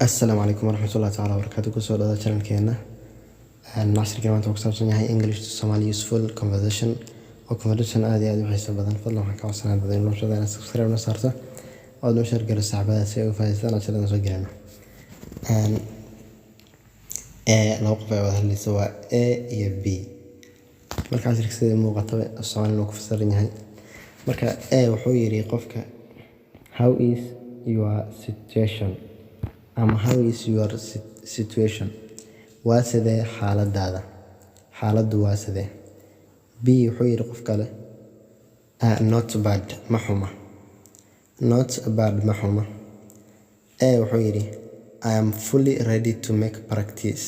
السلام عليكم ورحمة الله تعالى وبركاته. كسر هذا channel كينا الناصر كلمة توكساب صنيعي English to Somali useful conversation أو conversation عادي وحيسة بدن فضلا وحكا وصلنا بدين ونشر ذا سبسكرايب ونصارته أو نشر قل السحبات سيء وفايزان عشان نسجلنا لو قفا وهل سواء A يا B marka casharka sida muuqata Soomaaliya loo ku fasarin yahay marka wuxuu yiri qofka how is your situation ama how is your situation waa sidee xaaladaada xaaladu waa sidee B wuxuu yiri qof kale not bad ma xuma not bad ma xuma wuxuu yiri I am fully ready to make practice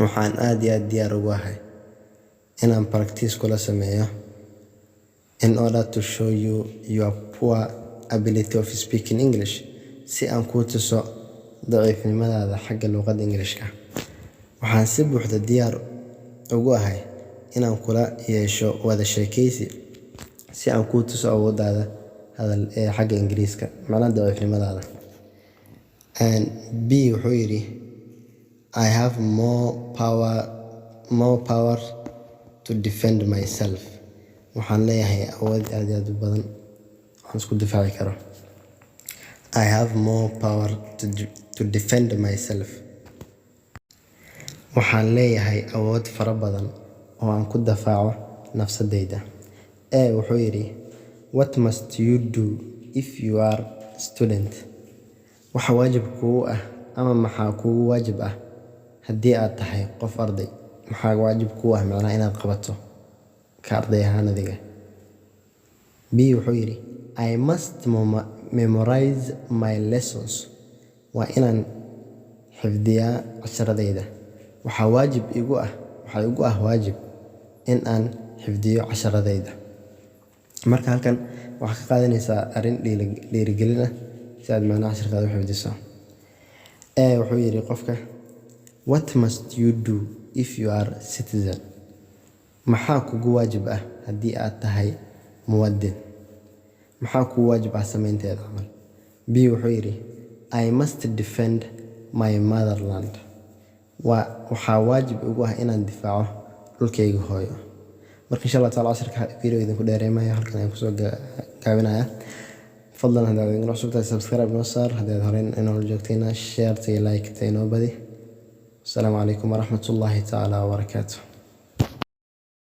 waxaan aad iyo aad diyaar ugu ahay inaan practice kula sameeyo in order to show you your poor ability of speaking English si aan ku tuso daciifnimadaada xagga luqadda Ingiriiska waxaan si buuxda diyaar ugu ahay inaan kula yeesho wada sheekaysi si aan ku tuso awooddaada hadal xagga Ingiriiska macnaha daciifnimadaada and B wuxuu yiri I have more power to defend myself waxaan leeyahay awood aad iyo aad u badan waxaan isku difaaci karo I have more power to defend myself waxaan leeyahay awood fara badan oo aan ku difaaco nafsadeyda wuxuu yiri what must you do if you are a student waxa waajib kugu ah ama maxaa kugu waajib ah haddii aad tahay qof arday maxaa waajib ku ah macnaha inaad qabato ka arday ahaan adiga B wuxuu yiri I must memorize my lessons waa inaan xifdiyaa casharadayda waxaa waajib igu ah waajib in aan xifdiyo casharadayda marka halkan waxa ka qaadanaysaa arin dhiirigelin ah si aad macnaha casharkaada u xifdiso wuxuu yiri qofka what must you do if you are a citizen maxaa kugu waajib ah haddii aad tahay muwaadin maxaa kugu waajib ah sameynteeda camal B wuxuu yiri I must defend my motherland waxaa waajib ugu ah inaan difaaco dhulkayga hooyo marka insha Allah taala casharka video idinku dheereemayo halkan ayaan kusoo gaabinaya fadlan haddaad igala cusub tahay subscribe noo saar haddaad horey inoo joogtayna share tay like tay noo badi السلام عليكم ورحمة الله تعالى وبركاته.